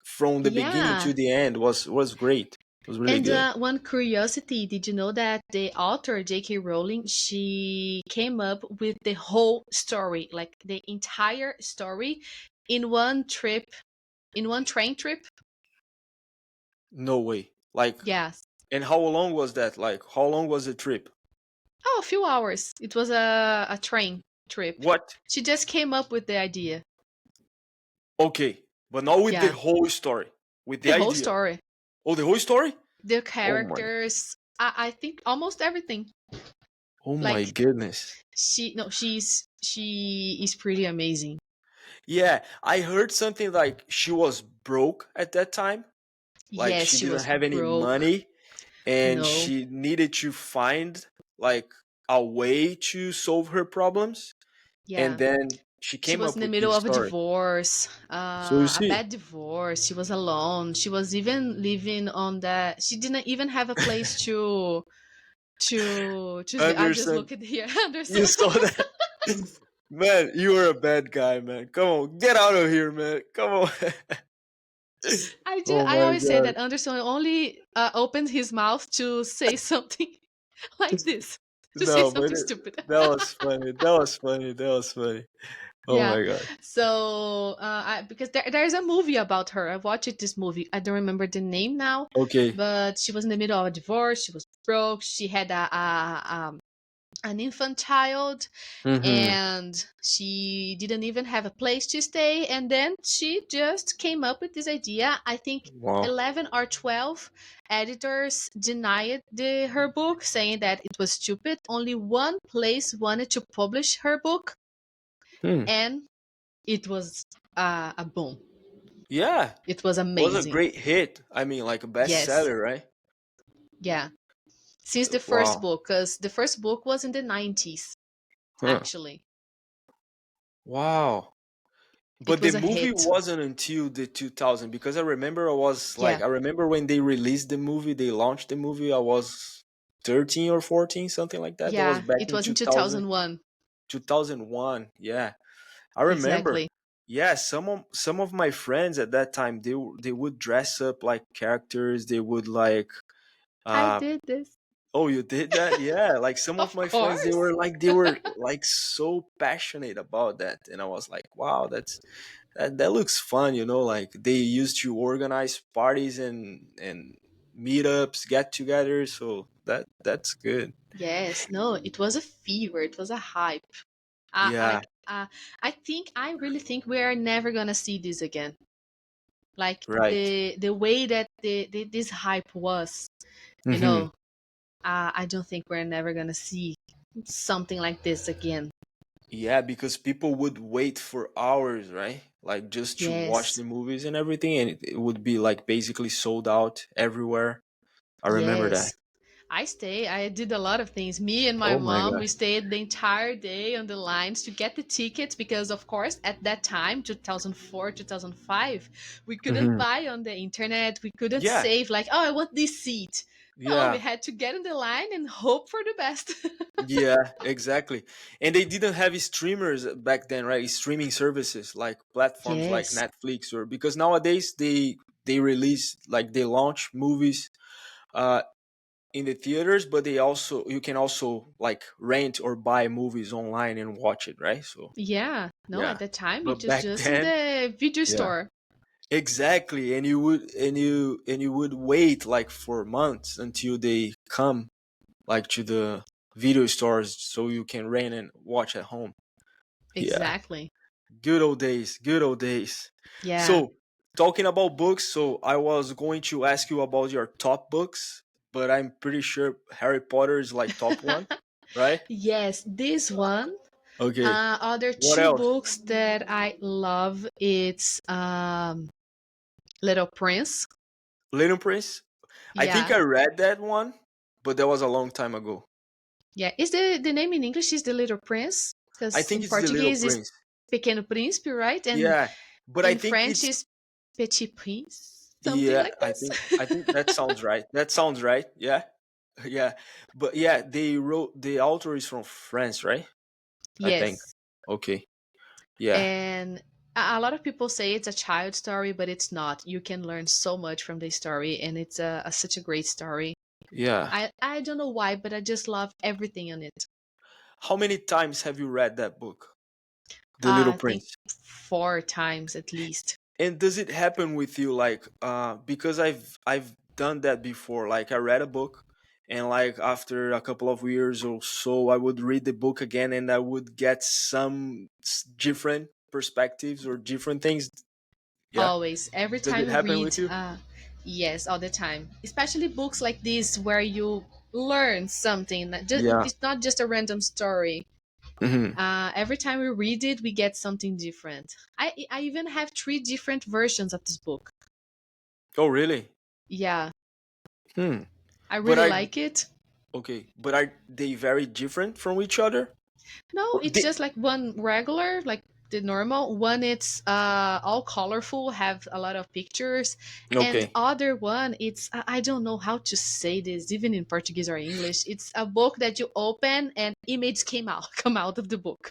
from the beginning Yeah. to the end was great. It was really And good. one curiosity, did you know that the author J.K. Rowling, she came up with the whole story, like the entire story, in one trip, in one train trip? No way. Like, Yes. and how long was that? Like, how long was the trip? Oh, a few hours. It was a train trip. What? She just came up with the idea. Okay, but not with the Yeah, whole story. With the the whole idea. story, Oh, the whole story. the Oh my. characters. I think almost everything. Oh my Like, goodness. she no, she is pretty amazing. Yeah, I heard something like she was broke at that time, like Yes, she she didn't was have any broke. money and No, she needed to find like a way to solve her problems, and yeah. then she She came was in up the with middle this of a story. divorce, So you a see, bad divorce. She was alone. She was even living on that. She didn't even have a place to sleep. I just Anderson, look at here, you Anderson. saw that? Man, you are a bad guy, man. Come on, get out of here, man. Come on. Oh I my always say that god. Anderson only opens his mouth to say something like this, to say No, but something stupid. that was funny. That was funny. That was funny. Oh Yeah. my god. So, because there's a movie about her. I watched this movie. I don't remember the name now, Okay. but she was in the middle of a divorce. She was broke. She had an infant child, Mm-hmm. and she didn't even have a place to stay, and then she just came up with this idea. I think Wow. 11 or 12 editors denied her book, saying that it was stupid. Only one place wanted to publish her book, Hmm. and it was a boom. Yeah. It It was was a amazing. great hit. I mean, like a Yes. bestseller, right? Yeah. Since the first Wow. book, because the first book was in the 90s, Huh. actually. Wow. It But the was a movie hit. wasn't until the 2000, because I remember Yeah. I remember when they released the movie, they launched the movie, I was 13 or 14, something like that. That was Yeah, back it in was in 2000, 2001. 2001. Yeah. I remember. Exactly. Yeah, some of my friends at that time, they would dress up like characters. They would like I uh did this. oh, you did that? Yeah, like some of Of my friends, course. they were like so passionate about that, and I was like, wow, that looks fun, like they used to organize parties and meetups, get-togethers, so that's good. Yes, no, it was a fever. It was a hype. Yeah, Like, I really think we are never gonna see this again. Like right. the way that this hype was, you Hmm. know, I don't think we're never gonna see something like this again. Yeah, because people would wait for hours, right? Like just to watch Yes, the movies and everything, and it would be like basically sold out everywhere. I remember that. yes. I did a lot of things. Me and my Oh my mom, we gosh. stayed the entire day on the lines to get the tickets because, of course, at that time, 2004, 2005, we couldn't Hmm. buy on the internet. We couldn't Yeah, save, like, oh, I want this seat. No, we yeah. had to get on the line and hope for the best. Yeah, exactly. And they didn't have streamers back then, right? Streaming services like platforms like Yes. Netflix, or because nowadays they release, like they launch movies uh in the theaters, but you can also like rent or buy movies online and watch it, right? So, Yeah. No, yeah. at that time, it But was back just in then, the video yeah. store. Exactly. And you would wait like for months until they come like to the video stores so you can rent and watch at home. Yeah. Exactly. Good old days. Good old days. Yeah. So, talking about books, so I was going to ask you about your top books, but I'm pretty sure Harry Potter is like top one, right? Yes, this one. Okay. Other What two else? books that I love, it's Little Prince. Little Prince? I think Yeah, I read that one, but that was a long time ago. yeah. Is the name in English is the Little Prince? I Because think in it's the Little Portuguese is Prince. Pequeno Príncipe, right? And Yeah, but I in think French it's is Petit Prince, something yeah. like I this. think I think that sounds right. That sounds right. Yeah, yeah. But yeah, the author is from France, right? I think. Yes, Okay. Yeah. and a lot of people say it's a child story, but it's not. You can learn so much from this story, and it's such a great story. Yeah. I don't know why, but I just love everything in it. How many times have you read that book, The Little I think Prince? 4 times at least. And does it happen with you like because I've done that before. Like I read a book, and like after a couple of years or so I would read the book again, and I would get some different perspectives or different things. Yeah. Always. Every Does time it you happen read, with you? yes, all the time. Especially books like this where you learn something. Yeah. It's not just a random story. Hmm. Every time we read it, we get something different. I even have 3 different versions of this book. Oh, really? Yeah, Hmm. I But really I like it. Okay, but are they very different from each other? No, Or it's just like one regular, like the normal one. It's all colorful, have a lot of pictures, and Okay, other one, it's I don't know how to say this, even in Portuguese or English. It's a book that you open and images came out come out of the book.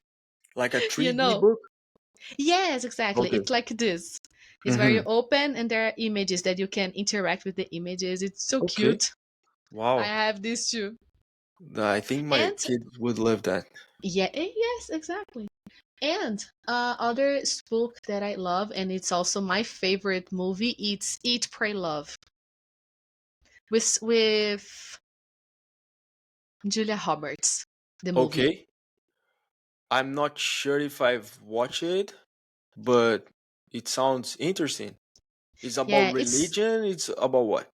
like a You 3D know? book? Yes, exactly. Okay. It's like this. It's where you Mm-hmm. open and there are images that you can interact with the images. It's so Okay. cute. I Wow. have this too. I think my And kids would love that. yeah, yes, exactly. And other book that I love, and it's also my favorite movie, it's Eat, Pray, Love with Julia Roberts. the movie. Okay. I'm not sure if I've watched it, but it sounds interesting. It's about Yeah, religion. It's about what?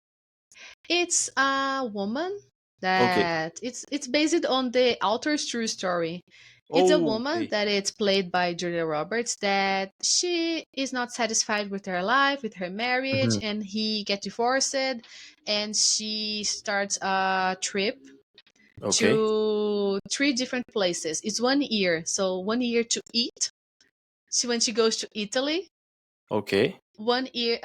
it's a woman Okay. that it's based on the author's true story. It's a Oh, woman okay. that it's played by Julia Roberts that she is not satisfied with her life, with her marriage, Hmm. and he get divorced, and she starts a trip Okay. to three different places. It's 1 year, so 1 year to eat. When she goes to Italy, Okay. 1 year,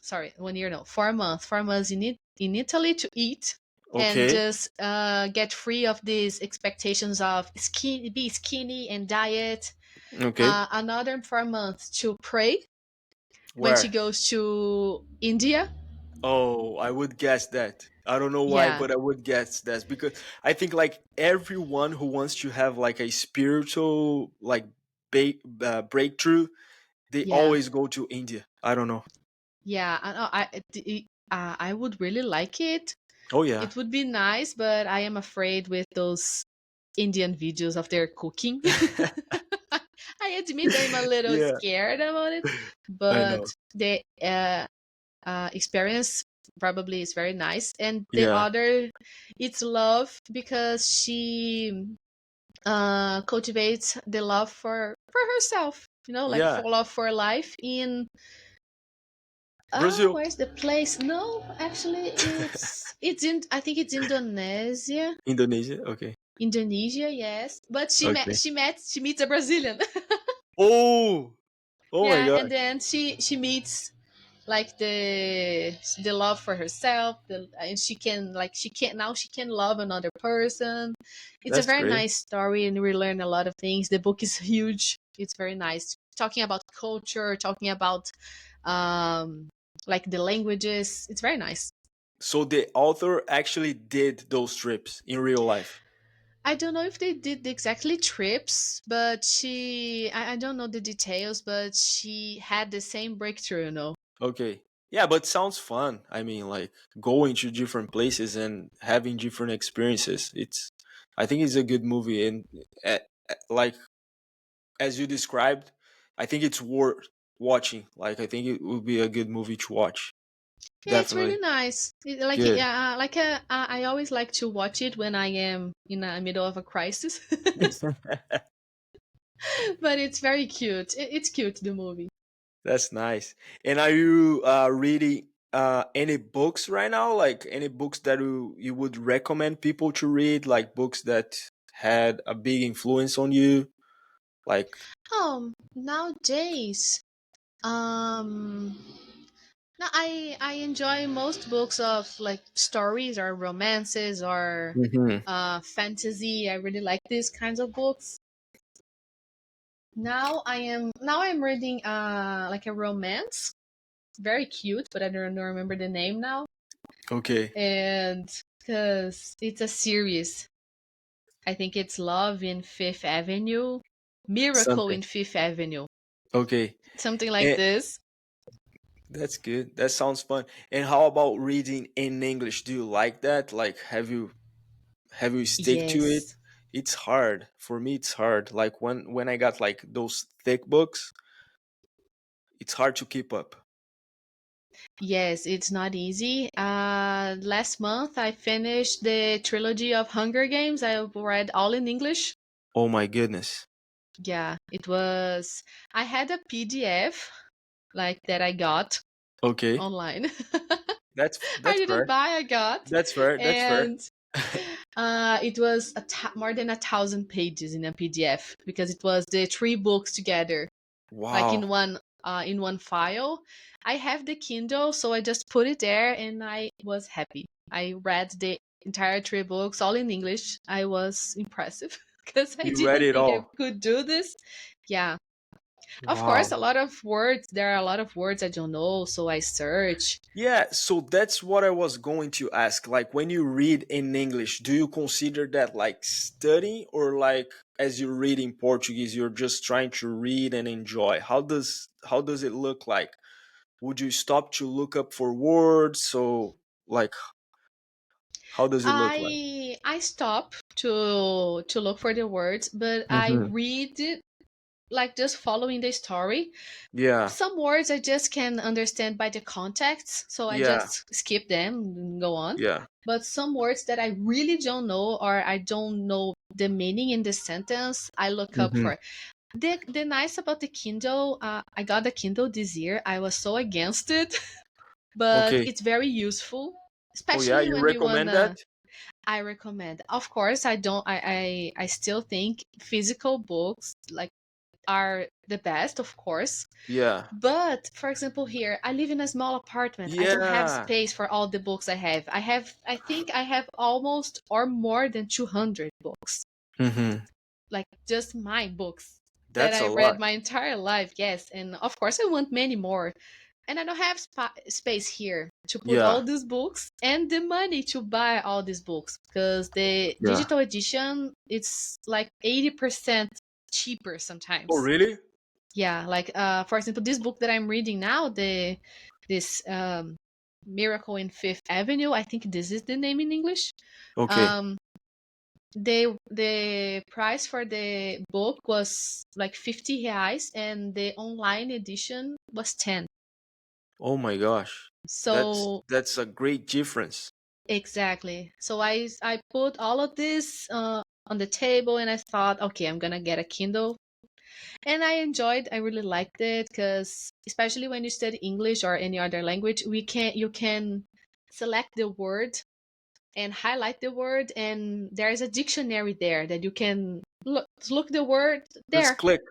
sorry, 1 year, no, 4 months, 4 months in Italy to eat and Okay. just get free of these expectations of skinny, be skinny and diet. Okay. Another 4 months to pray when she Where? goes to India. Oh, I would guess that. I don't know why, Yeah, but I would guess that because I think like everyone who wants to have like a spiritual like breakthrough, they yeah, always go to India. I don't know. yeah. I would really like it. Oh yeah. It would be nice, but I am afraid with those Indian videos of their cooking. I admit I'm a little Yeah, scared about it, I know. but the experience probably is very nice. And the Yeah. other, it's love because she cultivates the love for herself. Like Yeah. for love for life in Brazil. where's the place? No, actually, it's in. I think it's Indonesia. Indonesia. Okay. Indonesia, yes. But Okay. she meets a Brazilian. Oh. Oh my Yeah, and god. then she meets like the love for herself, and she can love another person. It's a That's very great. nice story, and we learn a lot of things. The book is huge. It's very nice, talking about culture, talking about um like the languages. It's very nice. So the author actually did those trips in real life. I don't know if they did exactly trips, but I don't know the details, but she had the same breakthrough. Okay. Yeah, but sounds fun. I mean, like going to different places and having different experiences. I think it's a good movie, and like as you described, I think it's worth watching. Like, I think it would be a good movie to watch. Yeah, it's really Definitely. nice. Good. I always like to watch it when I am in the middle of a crisis. But it's very cute. It's cute, the movie. That's nice. And are you reading any books right now? Like any books that you would recommend people to read? Like books that had a big influence on you? Like, Nowadays, um, no, I enjoy most books of like stories or romances or hmm. fantasy. I really like these kinds of books. Now I'm reading like a romance, very cute, but I don't remember the name now. Okay. And because it's a series, I think it's Love in Fifth Avenue, Miracle Something. in Fifth Avenue, Okay. something like And this. that's good. That sounds fun. And how about reading in English? Do you like that? Like, have you stick to it? Yes, It's hard. For me, it's hard. Like when I got like those thick books, it's hard to keep up. yes, it's not easy. Last month I finished the trilogy of Hunger Games. I read all in English. Oh my goodness. Yeah, it was. I had a PDF like that I got Okay. online. I That's didn't fair. buy, I got. That's fair. That's fair. And it was more than 1,000 pages in a PDF because it was the three books together, like Wow. in one file. I have the Kindle, so I just put it there, and I was happy. I read the entire three books, all in English. I was impressive because I You read didn't it think I all. could do this. Yeah, of course, Wow. a lot of words. There are a lot of words I don't know, so I search. Yeah, so that's what I was going to ask. Like when you read in English, do you consider that like study or like as you read in Portuguese, you're just trying to read and enjoy? How does it look like? Would you stop to look up for words? So like how does it look like? I stop. to look for the words, but I Mm-hmm. read it like just following the story. Yeah. Some words I just can understand by the context, so I Yeah. just skip them and go on. Yeah. But some words that I really don't know, or I don't know the meaning in the sentence, I look up Mm-hmm. for. The nice about the Kindle, I got the Kindle this year. I was so against it, but Okay. it's very useful, Oh yeah, especially you when you recommend that? wanna. I recommend. Of course, I don't. I still think physical books like are the best, of course. Yeah. But for example, here I live in a small apartment. I don't have Yeah. space for all the books I have. I think I have almost or more than 200 books. Mm-hmm. Like just my books that That's I a read lot. my entire life. Yes, and of course I want many more. And I don't have space here to put all Yeah. these books and the money to buy all these books because the Yeah. digital edition it's like 80% cheaper Oh sometimes. really? Yeah, like for example, this book that I'm reading now, the this Miracle in Fifth Avenue. I think this is the name in English. Okay. Um, the price for the book was like 50 reais, and the online edition was 10. Oh my gosh. That's So that's a great difference. exactly. So I put all of this on the table, and I thought, okay, I'm gonna get a Kindle. And I really liked it because especially when you study English or any other language, we can you can select the word and highlight the word, and there is a dictionary there that you can look the word Just there. click.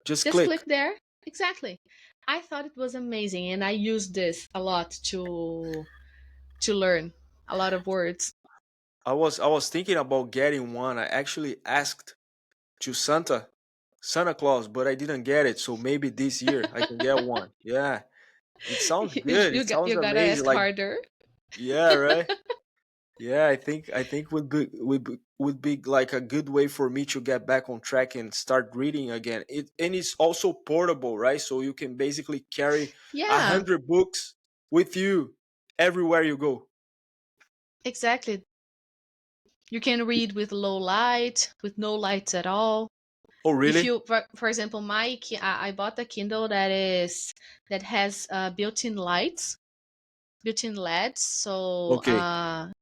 Just Just click. click there. Exactly. I thought it was amazing, and I used this a lot to learn a lot of words. I was thinking about getting one. I actually asked to Santa Claus, but I didn't get it. So maybe this year I can get one. Yeah. It sounds good. It sounds You gotta amazing. ask Like harder. yeah, right? Yeah, I think would be like a good way for me to get back on track and start reading again. And it's also portable, right? So you can basically carry a Yeah, 100 books with you everywhere you go. exactly. You can read with low light, with no lights at all. Oh, If really? you, for example, I bought a Kindle that has built-in lights, built-in LEDs. So Okay.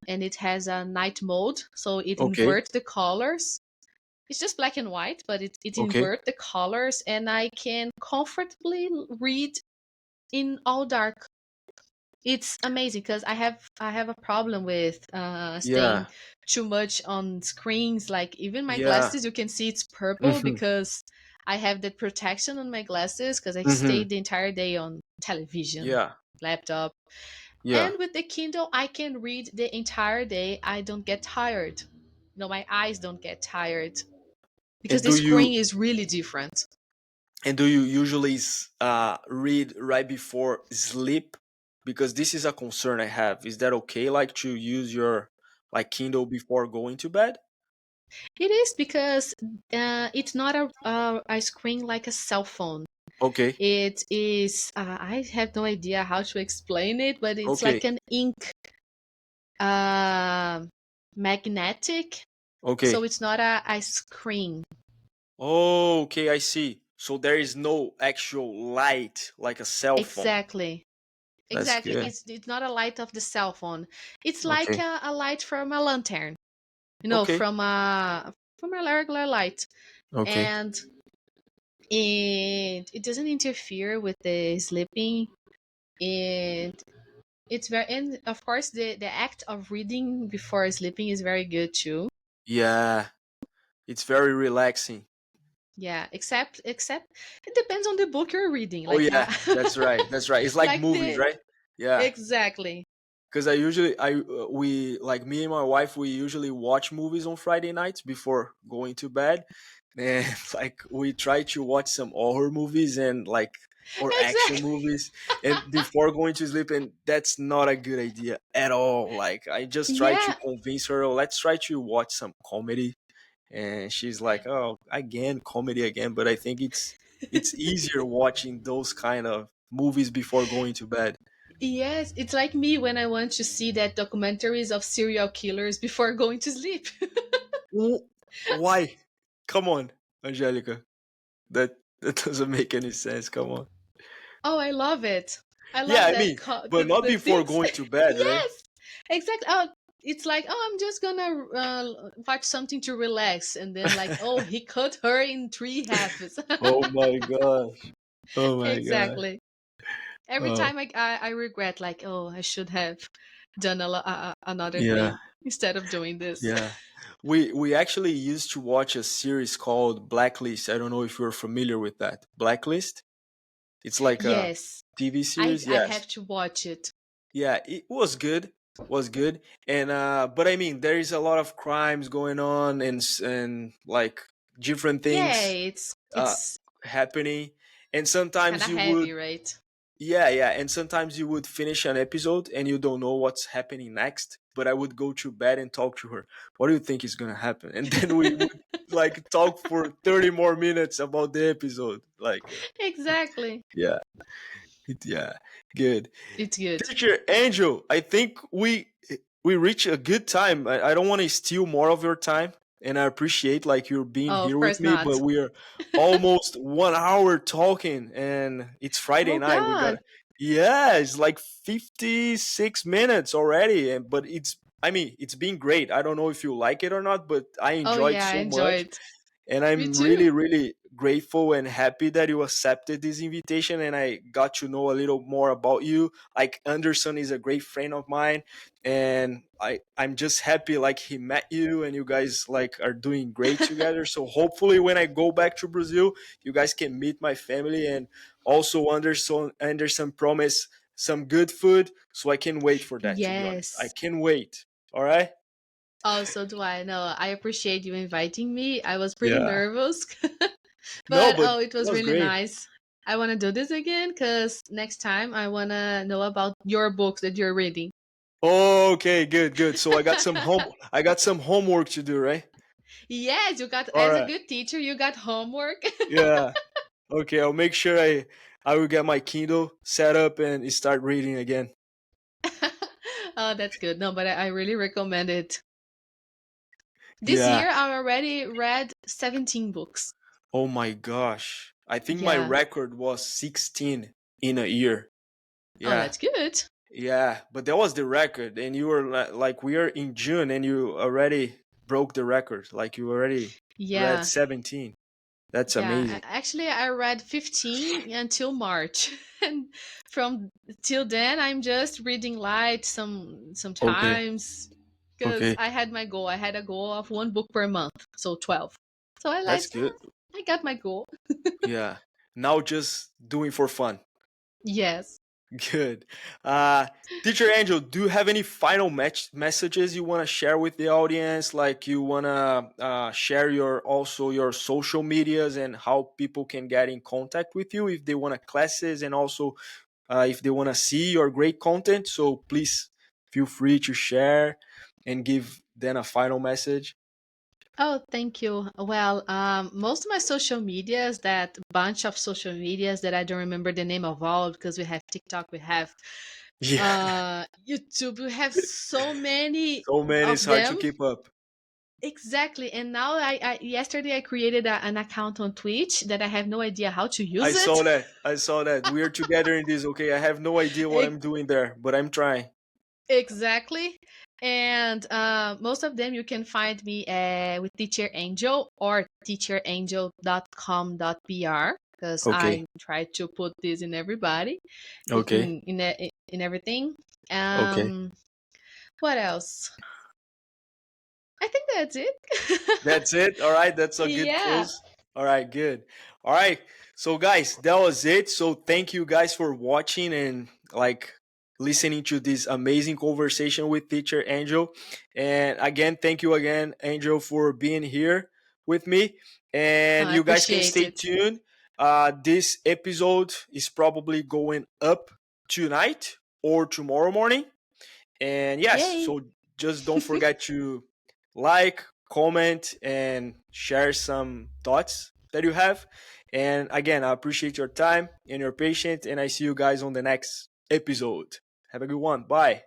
and it has a night mode, so it Okay. inverts the colors. It's just black and white, but it Okay. inverts the colors, and I can comfortably read in all dark. It's amazing because I have a problem with Yeah. staying too much on screens. Like even my Yeah. glasses, you can see it's purple Mhm. because I have that protection on my glasses because I Mhm. stayed the entire day on television, Yeah. laptop. Yeah. And with the Kindle, I can read the entire day. I don't get tired. No, my eyes don't get tired because And the do screen you is really different. and do you usually read right before sleep? Because this is a concern I have. Is that okay? Like to use your like Kindle before going to bed? It is because it's not a screen like a cell phone. Okay. It is, I have no idea how to explain it, but it's Okay. like an ink uh, magnetic. So Okay. it's not a screen. Oh, okay, I see. So there is no actual light like a cell phone. Exactly. That's Exactly. good. It's not a light of the cell phone. It's like Okay. a light from a lantern, Okay. from a regular light. Okay. And it doesn't interfere with the sleeping. And it's very, and of course the act of reading before sleeping is very good too. Yeah, it's very relaxing. Yeah, except it depends on the book you're reading. Oh Like yeah, that's right. That's right. It's like like movies, the right? Yeah. exactly. Because we like me and my wife we usually watch movies on Friday nights before going to bed, and like we try to watch some horror movies and like or action Exactly. movies and before going to sleep, and that's not a good idea at all. Like I just try to Yeah. convince her, oh, let's try to watch some comedy, and she's like, oh, again comedy again. But I think it's easier watching those kind of movies before going to bed. Yes, it's like me when I want to see that documentaries of serial killers before going to sleep. Why? Come on, Angelica. That doesn't make any sense. Come on. Oh, I love it. I Yeah, love I that mean, but not the before things. going to bed, right? Yes, exactly. Oh, it's like, oh, I'm just gonna watch something to relax, and then like, oh, he cut her in three halves. Oh my gosh. Oh my gosh. Exactly. Every Oh, time I regret, like, oh, I should have done another yeah. thing instead of doing this. Yeah. We actually used to watch a series called Blacklist. I don't know if you're familiar with that. Blacklist? It's like a Yes, TV series. I Yes. have to watch it. Yeah, it was good. Was good. And but I mean, there is a lot of crimes going on and like different Yeah, things uh it's happening. And kind sometimes of you heavy, would right? yeah, yeah, and sometimes you would finish an episode and you don't know what's happening next. But I would go to bed and talk to her. What do you think is gonna happen? And then we would like talk for 30 more minutes about the episode. Like, Exactly. yeah, yeah, good. It's good. Teacher Angel, I think we reach a good time. I don't want to steal more of your time, and I appreciate like you being Oh, of here with course me. But not. we are almost 1 hour talking, and it's Friday Oh night. We God. got yeah, it's like 56 minutes already, and but it's I mean it's been great. I don't know if you like it or not, but I Oh enjoyed yeah, I so much. enjoyed. And Me I'm really, too. really grateful and happy that you accepted this invitation and I got to know a little more about you. Like Anderson is a great friend of mine and I'm just happy like he met you and you guys like are doing great together. So hopefully when I go back to Brazil, you guys can meet my family and also Anderson promised some good food. So I can wait for that, to be honest. I Yes. can wait. All right. Also do I. No, I appreciate you inviting me. I was pretty Yeah. nervous, No, but but oh, it it was was really great. nice. I want to do this again because next time I want to know about your books that you're reading. Okay, good, good. So I got some homework to do, right? Yes, you got, All as a right. good teacher, you got homework. Yeah. Okay, I'll make sure I will get my Kindle set up and start reading again. Oh, that's good. No, but I really recommend it. This Yeah. year, I already read 17 books. Oh my gosh. I think my Yeah. record was 16 in a year. Oh, Yeah. that's good. Yeah, but that was the record and you were like we are in June and you already broke the record. Like you already read Yeah. 17. That's Yeah. amazing. Actually, I read 15 until March. And from till then, I'm just reading light Okay. sometimes because Okay. I had my goal. I had a goal of one book per month, so 12. So I That's like, good. I got my goal. Yeah. Now just doing for fun. Yes. Good. Uh, Teacher Angel, do you have any final messages you want to share with the audience? Like you want to share your also your social medias and how people can get in contact with you if they want to classes and also if they want to see your great content. So please feel free to share and give then a final message. Oh, thank you. Well, most of my social medias, that bunch of social medias that I don't remember the name of all because we have TikTok, we have Yeah. YouTube, we have so many So many, of it's hard to them. keep up. Exactly. And now I yesterday I created an account on Twitch that I have no idea how to I use saw it. that. I saw that. We are together in this. Okay, I have no idea what I'm doing there, but I'm trying. Exactly. And most of them you can find me with Teacher Angel or teacherangel.com.br because Okay. I try to put this in everybody Okay. in everything. Okay. Um, what else? I think that's it. That's it. All right. That's a good Yeah. close. All right. Good. All right. So, guys, that was it. So, thank you guys for watching and like listening to this amazing conversation with Teacher Angel. And again, thank you again, Angel, for being here with me. And I you guys can appreciate stay it. tuned. This episode is probably going up tonight or tomorrow morning. And yes, Yay. so just don't forget to like, comment, and share some thoughts that you have. And again, I appreciate your time and your patience, and I see you guys on the next episode. Have a good one. Bye.